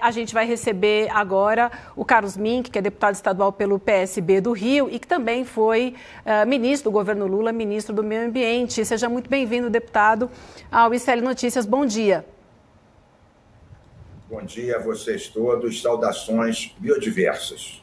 A gente vai receber agora o Carlos Mink, que é deputado estadual pelo PSB do Rio e que também foi ministro do governo Lula, ministro do Meio Ambiente. Seja muito bem-vindo, deputado, ao ICL Notícias. Bom dia. Bom dia a vocês todos, saudações biodiversas.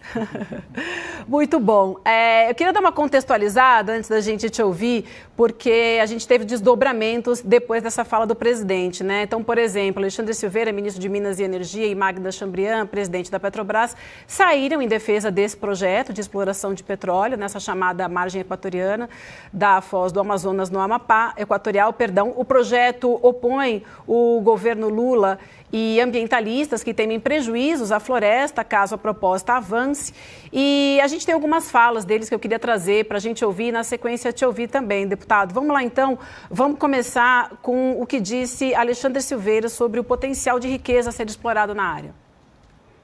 Muito bom. Eu queria dar uma contextualizada antes da gente te ouvir, porque a gente teve desdobramentos depois dessa fala do presidente, né? Então, por exemplo, Alexandre Silveira, ministro de Minas e Energia, e Magda Chambriand, presidente da Petrobras, saíram em defesa desse projeto de exploração de petróleo, nessa chamada margem equatoriana da Foz do Amazonas no Amapá, equatorial. O projeto opõe o governo Lula e ambientalistas que temem prejuízos à floresta caso a proposta avance. E a gente tem algumas falas deles que eu queria trazer para a gente ouvir, na sequência te ouvir também, deputado. Vamos lá então, vamos começar com o que disse Alexandre Silveira sobre o potencial de riqueza a ser explorado na área.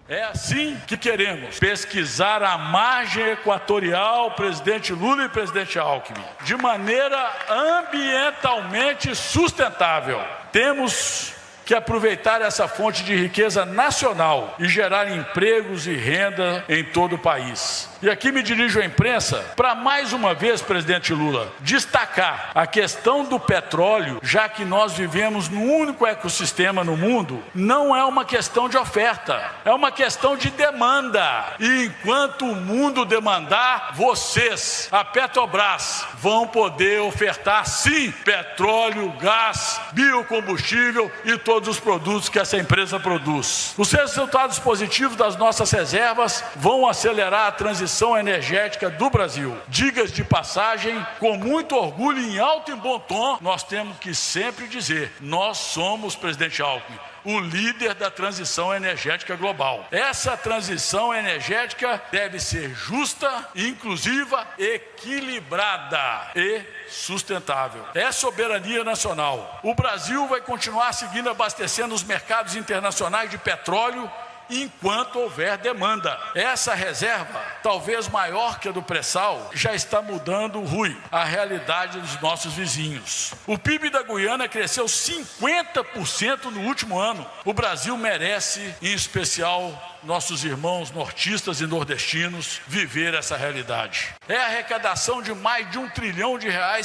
É assim que queremos pesquisar a margem equatorial, presidente Lula e presidente Alckmin, de maneira ambientalmente sustentável. Temos que aproveitar essa fonte de riqueza nacional e gerar empregos e renda em todo o país. E aqui me dirijo à imprensa para mais uma vez, presidente Lula, destacar a questão do petróleo, já que nós vivemos no único ecossistema no mundo, não é uma questão de oferta, é uma questão de demanda. E enquanto o mundo demandar, vocês, a Petrobras, vão poder ofertar sim petróleo, gás, biocombustível e todos os produtos que essa empresa produz. Os resultados positivos das nossas reservas vão acelerar a transição energética do Brasil. Digas de passagem, com muito orgulho e em alto e bom tom, nós temos que sempre dizer, nós somos, presidente Alckmin, o líder da transição energética global. Essa transição energética deve ser justa, inclusiva, equilibrada e sustentável. É soberania nacional. O Brasil vai continuar seguindo abastecendo os mercados internacionais de petróleo enquanto houver demanda. Essa reserva, talvez maior que a do pré-sal, já está mudando, Rui, a realidade dos nossos vizinhos. O PIB da Guiana cresceu 50% no último ano. O Brasil merece, em especial, nossos irmãos nortistas e nordestinos, viver essa realidade. É a arrecadação de mais de R$1 trilhão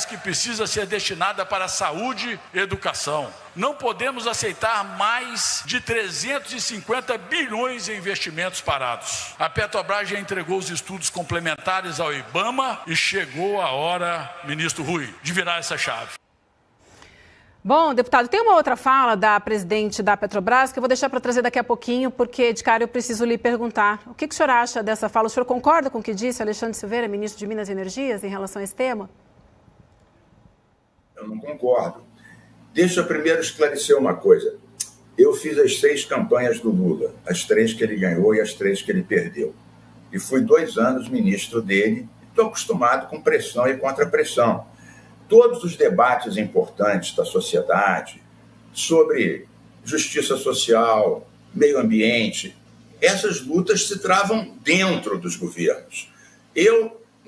que precisa ser destinada para saúde e educação. Não podemos aceitar mais de 350 bilhões em investimentos parados. A Petrobras já entregou os estudos complementares ao IBAMA e chegou a hora, ministro Rui, de virar essa chave. Bom, deputado, tem uma outra fala da presidente da Petrobras que eu vou deixar para trazer daqui a pouquinho, porque de cara eu preciso lhe perguntar. O que o senhor acha dessa fala? O senhor concorda com o que disse Alexandre Silveira, ministro de Minas e Energias, em relação a esse tema? Eu não concordo. Deixa eu primeiro esclarecer uma coisa. Eu fiz as 6 campanhas do Lula, as 3 que ele ganhou e as 3 que ele perdeu. E fui 2 anos ministro dele. Estou acostumado com pressão e contrapressão. Todos os debates importantes da sociedade sobre justiça social, meio ambiente, essas lutas se travam dentro dos governos.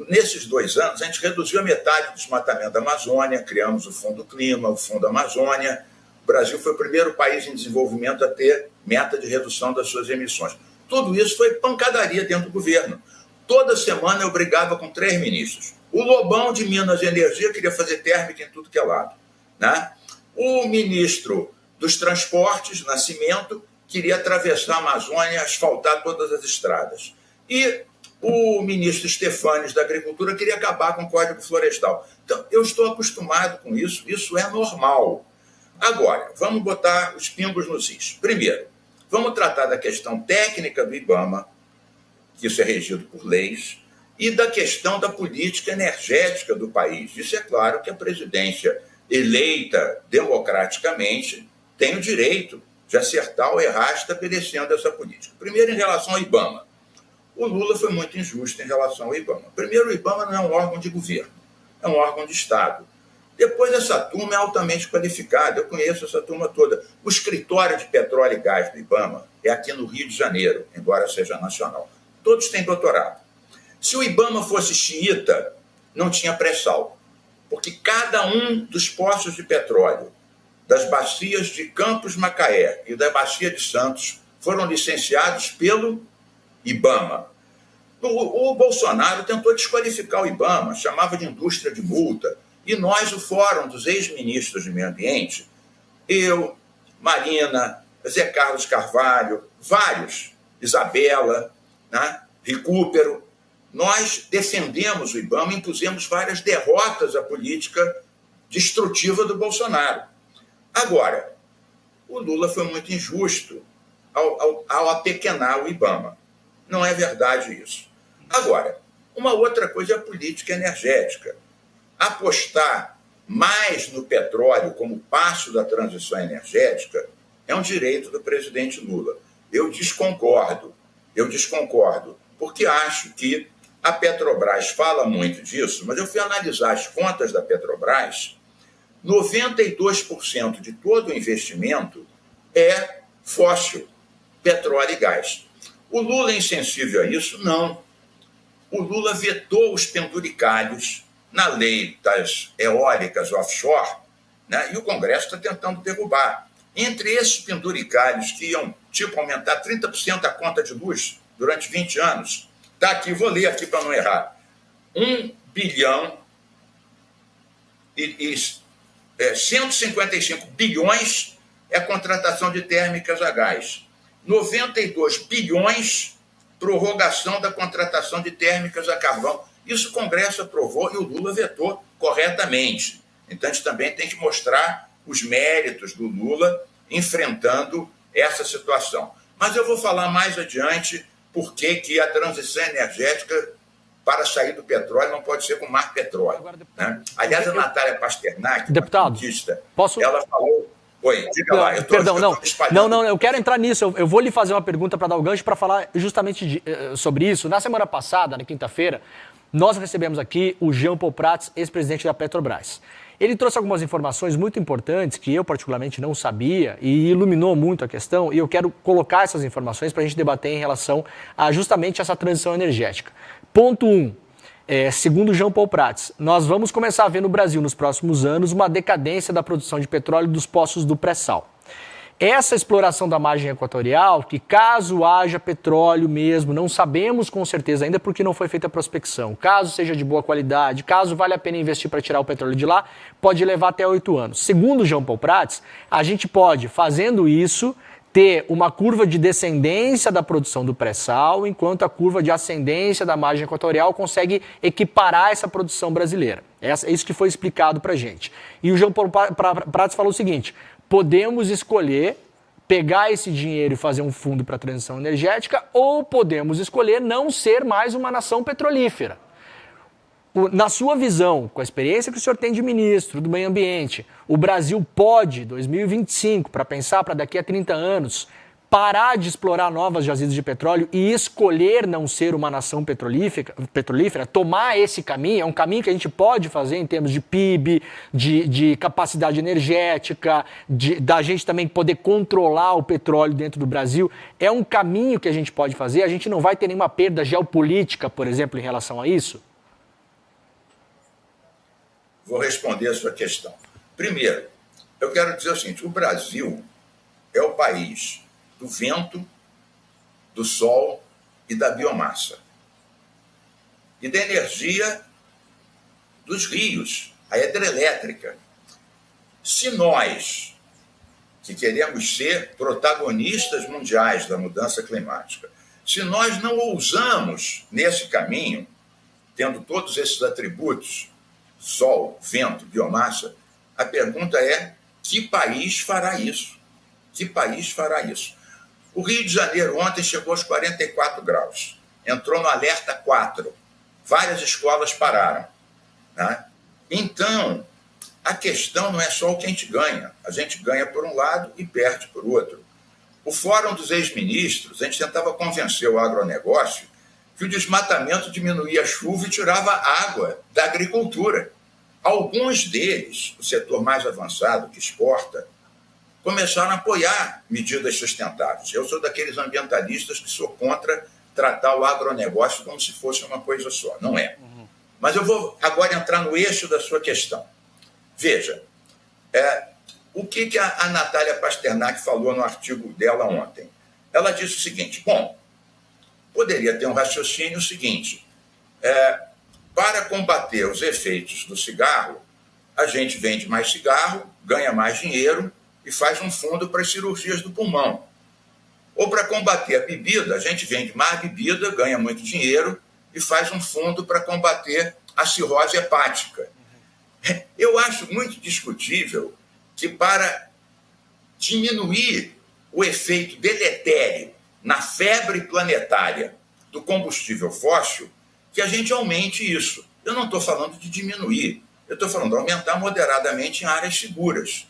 Nesses 2 anos, a gente reduziu a metade do desmatamento da Amazônia, criamos o Fundo Clima, o Fundo Amazônia. O Brasil foi o primeiro país em desenvolvimento a ter meta de redução das suas emissões. Tudo isso foi pancadaria dentro do governo. Toda semana eu brigava com 3 ministros. O Lobão de Minas e Energia queria fazer térmica em tudo que é lado, né? O ministro dos Transportes, Nascimento, queria atravessar a Amazônia e asfaltar todas as estradas. E o ministro Stefanes da Agricultura queria acabar com o Código Florestal. Então, eu estou acostumado com isso, isso é normal. Agora, vamos botar os pingos nos is. Primeiro, vamos tratar da questão técnica do IBAMA, que isso é regido por leis, e da questão da política energética do país. Isso é claro que a presidência eleita democraticamente tem o direito de acertar ou errar estabelecendo essa política. Primeiro, em relação ao IBAMA. O Lula foi muito injusto em relação ao IBAMA. Primeiro, o IBAMA não é um órgão de governo, é um órgão de Estado. Depois, essa turma é altamente qualificada, eu conheço essa turma toda. O escritório de petróleo e gás do IBAMA é aqui no Rio de Janeiro, embora seja nacional. Todos têm doutorado. Se o IBAMA fosse xiita, não tinha pré-sal, porque cada um dos poços de petróleo das bacias de Campos Macaé e da bacia de Santos foram licenciados pelo IBAMA. O Bolsonaro tentou desqualificar o IBAMA, chamava de indústria de multa. E nós, o Fórum dos Ex-Ministros de Meio Ambiente, eu, Marina, Zé Carlos Carvalho, vários, Isabela, né, Recupero, nós defendemos o IBAMA e impusemos várias derrotas à política destrutiva do Agora, o Lula foi muito injusto ao apequenar o IBAMA. Não é verdade isso. Agora, uma outra coisa é a política energética. Apostar mais no petróleo como passo da transição energética é um direito do presidente Lula. Eu desconcordo, porque acho que a Petrobras fala muito disso, mas eu fui analisar as contas da Petrobras, 92% de todo o investimento é fóssil, petróleo e gás. O Lula é insensível a isso? Não. O Lula vetou os penduricalhos na lei das eólicas offshore, né, e o Congresso está tentando derrubar. Entre esses penduricalhos que iam, aumentar 30% a conta de luz durante 20 anos, está aqui, vou ler aqui para não errar, 1 bilhão e 155 bilhões é contratação de térmicas a gás. 92 bilhões prorrogação da contratação de térmicas a carvão. Isso o Congresso aprovou e o Lula vetou corretamente. Então, a gente também tem que mostrar os méritos do Lula enfrentando essa situação. Mas eu vou falar mais adiante por que a transição energética para sair do petróleo não pode ser com mais petróleo. Agora, deputado, né? Aliás, a Natália Pasternak, deputado, posso... ela falou... Oi, diga lá. Eu quero entrar nisso. Eu vou lhe fazer uma pergunta para dar o gancho para falar justamente sobre isso. Na semana passada, na quinta-feira, nós recebemos aqui o Jean Paul Prats, ex-presidente da Petrobras. Ele trouxe algumas informações muito importantes que eu particularmente não sabia e iluminou muito a questão, e eu quero colocar essas informações para a gente debater em relação a justamente essa transição energética. Ponto 1. Segundo Jean Paul Prats, nós vamos começar a ver no Brasil, nos próximos anos, uma decadência da produção de petróleo dos poços do pré-sal. Essa exploração da margem equatorial, que caso haja petróleo mesmo, não sabemos com certeza ainda porque não foi feita a prospecção, caso seja de boa qualidade, caso vale a pena investir para tirar o petróleo de lá, pode levar até 8 anos. Segundo Jean Paul Prats, a gente pode, fazendo isso, ter uma curva de descendência da produção do pré-sal, enquanto a curva de ascendência da margem equatorial consegue equiparar essa produção brasileira. É isso que foi explicado para a gente. E o Jean Paul Prats falou o seguinte: podemos escolher pegar esse dinheiro e fazer um fundo para a transição energética, ou podemos escolher não ser mais uma nação petrolífera. Na sua visão, com a experiência que o senhor tem de ministro do meio ambiente, o Brasil pode, 2025, para pensar para daqui a 30 anos, parar de explorar novas jazidas de petróleo e escolher não ser uma nação petrolífera, tomar esse caminho? É um caminho que a gente pode fazer em termos de PIB, de capacidade energética, da gente também poder controlar o petróleo dentro do Brasil. É um caminho que a gente pode fazer? A gente não vai ter nenhuma perda geopolítica, por exemplo, em relação a isso? Vou responder a sua questão. Primeiro, eu quero dizer o seguinte: o Brasil é o país do vento, do sol e da biomassa. E da energia dos rios, a hidrelétrica. Se nós, que queremos ser protagonistas mundiais da mudança climática, se nós não ousamos nesse caminho, tendo todos esses atributos, sol, vento, biomassa, a pergunta é: que país fará isso? Que país fará isso? O Rio de Janeiro ontem chegou aos 44 graus, entrou no alerta 4, várias escolas pararam, né? Então, a questão não é só o que a gente ganha por um lado e perde por outro. O Fórum dos Ex-Ministros, a gente tentava convencer o agronegócio que o desmatamento diminuía a chuva e tirava água da agricultura. Alguns deles, o setor mais avançado que exporta, começaram a apoiar medidas sustentáveis. Eu sou daqueles ambientalistas que sou contra tratar o agronegócio como se fosse uma coisa só. Não é. Mas eu vou agora entrar no eixo da sua questão. Veja, o que a Natália Pasternak falou no artigo dela ontem? ela disse o seguinte, bom, poderia ter um raciocínio seguinte, para combater os efeitos do cigarro, a gente vende mais cigarro, ganha mais dinheiro e faz um fundo para as cirurgias do pulmão. Ou para combater a bebida, a gente vende mais bebida, ganha muito dinheiro e faz um fundo para combater a cirrose hepática. Eu acho muito discutível que para diminuir o efeito deletério na febre planetária do combustível fóssil, que a gente aumente isso. Eu não estou falando de diminuir, eu estou falando de aumentar moderadamente em áreas seguras.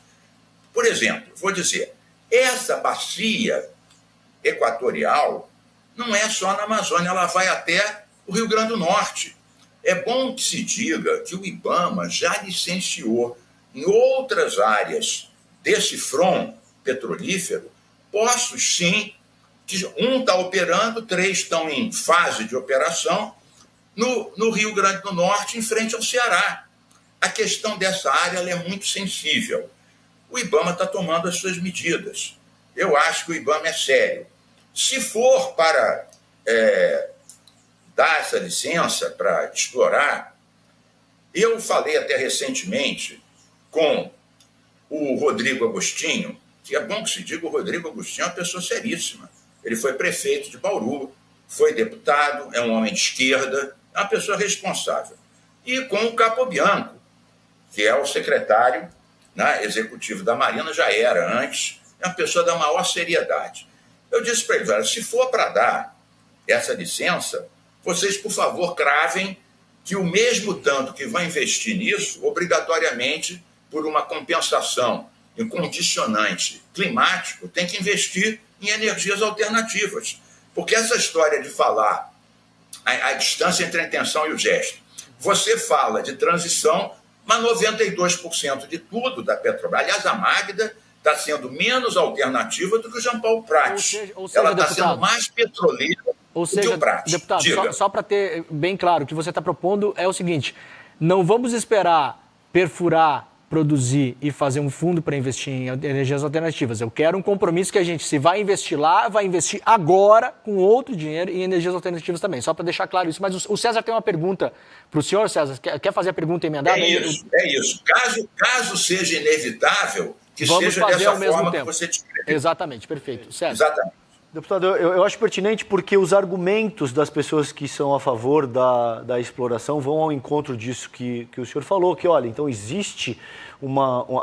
Por exemplo, vou dizer, essa bacia equatorial não é só na Amazônia, ela vai até o Rio Grande do Norte. É bom que se diga que o IBAMA já licenciou em outras áreas desse front petrolífero poços, sim, que um está operando, 3 estão em fase de operação, no Rio Grande do Norte, em frente ao Ceará. A questão dessa área ela é muito sensível. O IBAMA está tomando as suas medidas. Eu acho que o IBAMA é sério. Se for para dar essa licença para explorar, eu falei até recentemente com o Rodrigo Agostinho, que é bom que se diga, o Rodrigo Agostinho é uma pessoa seríssima. Ele foi prefeito de Bauru, foi deputado, é um homem de esquerda, é uma pessoa responsável. E com o Capobianco, que é o secretário, né, executivo da Marina, já era antes, é uma pessoa da maior seriedade. Eu disse para eles, olha, se for para dar essa licença, vocês, por favor, cravem que o mesmo tanto que vão investir nisso, obrigatoriamente, por uma compensação em condicionante climático, tem que investir em energias alternativas. Porque essa história de falar a distância entre a intenção e o gesto, você fala de transição, mas 92% de tudo da Petrobras, aliás, a Magda está sendo menos alternativa do que o Jean Paul Prats. Ela está sendo mais petroleira do que o Prats. Deputado, só para ter bem claro, o que você está propondo é o seguinte, não vamos esperar perfurar, produzir e fazer um fundo para investir em energias alternativas. Eu quero um compromisso que a gente, se vai investir lá, vai investir agora com outro dinheiro em energias alternativas também. Só para deixar claro isso. Mas o César tem uma pergunta para o senhor, César. Quer fazer a pergunta emendada? É isso. Caso seja inevitável, que vamos seja fazer dessa ao mesmo forma tempo. que você descreveu. Exatamente, perfeito. César. Exatamente. Deputado, eu acho pertinente porque os argumentos das pessoas que são a favor da exploração vão ao encontro disso que o senhor falou, que, olha, então existe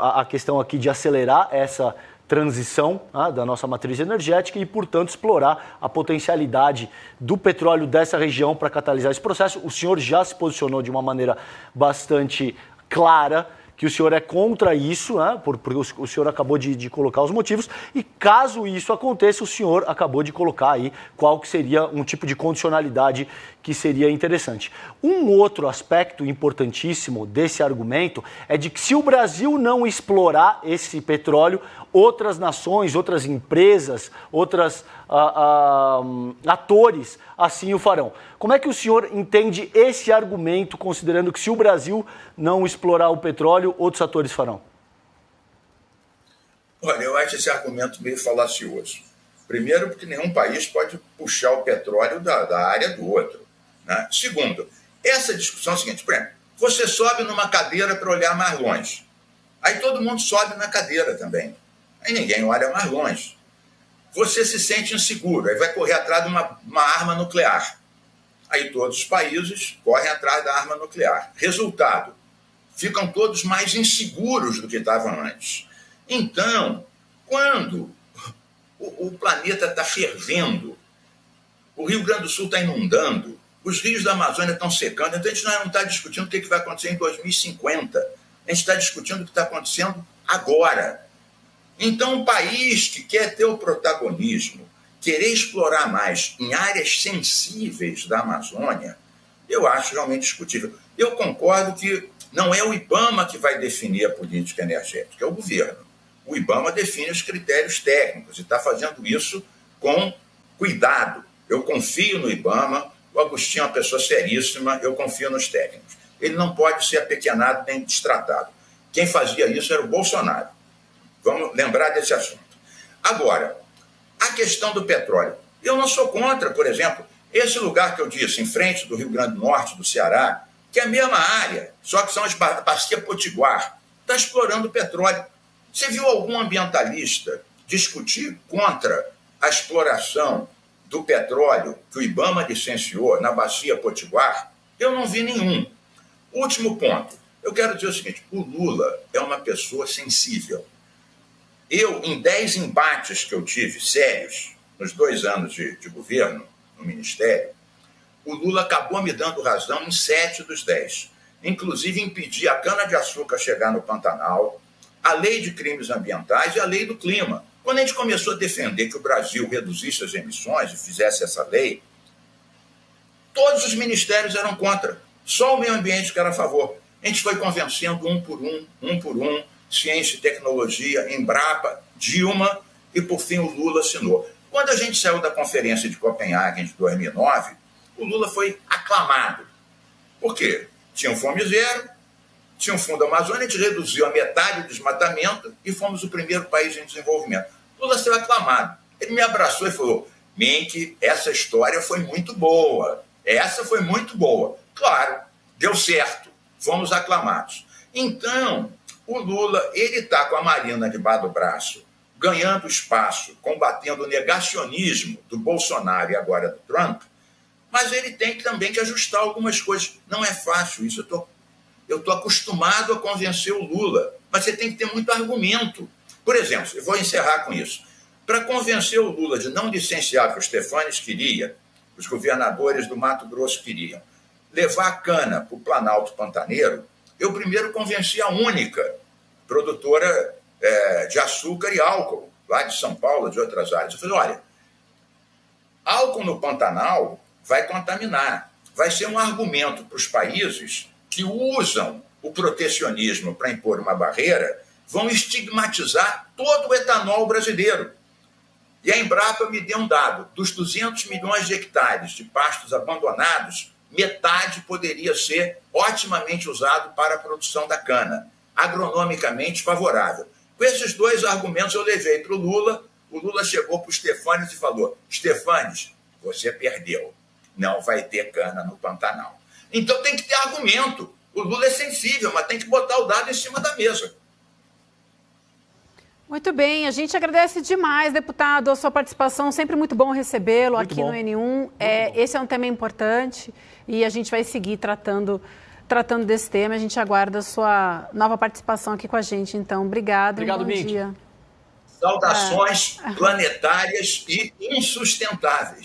a questão aqui de acelerar essa transição da nossa matriz energética e, portanto, explorar a potencialidade do petróleo dessa região para catalisar esse processo. O senhor já se posicionou de uma maneira bastante clara que o senhor é contra isso, né, porque o senhor acabou de colocar os motivos, e caso isso aconteça, o senhor acabou de colocar aí qual que seria um tipo de condicionalidade que seria interessante. Um outro aspecto importantíssimo desse argumento é de que se o Brasil não explorar esse petróleo, outras nações, outras empresas, outros atores assim o farão. Como é que o senhor entende esse argumento, considerando que se o Brasil não explorar o petróleo, outros atores farão? Olha, eu acho esse argumento meio falacioso. Primeiro, porque nenhum país pode puxar o petróleo da área do outro, né? Segundo, essa discussão é a seguinte, por exemplo, você sobe numa cadeira para olhar mais longe. Aí todo mundo sobe na cadeira também. Aí ninguém olha mais longe. Você se sente inseguro, aí vai correr atrás de uma arma nuclear. Aí todos os países correm atrás da arma nuclear. Resultado, ficam todos mais inseguros do que estavam antes. Então, quando o planeta está fervendo, o Rio Grande do Sul está inundando, os rios da Amazônia estão secando, então a gente não está discutindo o que vai acontecer em 2050, a gente está discutindo o que está acontecendo agora. Então, um país que quer ter o protagonismo, querer explorar mais em áreas sensíveis da Amazônia, eu acho realmente discutível. Eu concordo que não é o IBAMA que vai definir a política energética, é o governo. O IBAMA define os critérios técnicos e está fazendo isso com cuidado. Eu confio no IBAMA, o Agostinho é uma pessoa seríssima, eu confio nos técnicos. Ele não pode ser apequenado nem destratado. Quem fazia isso era o Bolsonaro. Vamos lembrar desse assunto. Agora, A questão do petróleo. Eu não sou contra, por exemplo, esse lugar que eu disse, em frente do Rio Grande do Norte, do Ceará, que é a mesma área, só que são as bacias Potiguar, está explorando petróleo. Você viu algum ambientalista discutir contra a exploração do petróleo que o IBAMA licenciou na bacia Potiguar? Eu não vi nenhum. Último ponto. Eu quero dizer o seguinte, o Lula é uma pessoa sensível. Eu, em 10 embates que eu tive, sérios, nos 2 anos de governo no Ministério, o Lula acabou me dando razão em 7 dos 10. Inclusive, impedir a cana-de-açúcar chegar no Pantanal, a lei de crimes ambientais e a lei do clima. Quando a gente começou a defender que o Brasil reduzisse as emissões e fizesse essa lei, todos os ministérios eram contra. Só o meio ambiente que era a favor. A gente foi convencendo um por um, Ciência e Tecnologia, Embrapa, Dilma, e por fim o Lula assinou. Quando a gente saiu da Conferência de Copenhague de 2009, o Lula foi aclamado. Por quê? Tinha um Fome Zero, tinha um Fundo Amazônia, a gente reduziu a metade do desmatamento e fomos o primeiro país em desenvolvimento. O Lula saiu aclamado. Ele me abraçou e falou, Menck, essa história foi muito boa. Essa foi muito boa. Claro, deu certo. Fomos aclamados. Então, o Lula, ele está com a Marina debaixo do braço, ganhando espaço, combatendo o negacionismo do Bolsonaro e agora do Trump, mas ele tem também que ajustar algumas coisas. Não é fácil isso. Eu estou acostumado a convencer o Lula, mas você tem que ter muito argumento. Por exemplo, eu vou encerrar com isso. Para convencer o Lula de não licenciar o que o Stefanes queria, os governadores do Mato Grosso queriam, levar a cana para o Planalto Pantaneiro, eu primeiro convenci a única produtora de açúcar e álcool, lá de São Paulo, de outras áreas. Eu falei, olha, álcool no Pantanal vai contaminar. Vai ser um argumento para os países que usam o protecionismo para impor uma barreira, vão estigmatizar todo o etanol brasileiro. E a Embrapa me deu um dado, dos 200 milhões de hectares de pastos abandonados, metade poderia ser otimamente usado para a produção da cana, agronomicamente favorável. Com esses 2 argumentos eu levei para o Lula chegou para o Stefanes e falou, Stefanes, você perdeu, não vai ter cana no Pantanal. Então tem que ter argumento. O Lula é sensível, mas tem que botar o dado em cima da mesa. Muito bem, a gente agradece demais, deputado, a sua participação, sempre muito bom recebê-lo aqui no N1. Esse é um tema importante e a gente vai seguir tratando desse tema. A gente aguarda a sua nova participação aqui com a gente. Então, obrigado, bom dia. Saudações planetárias e insustentáveis.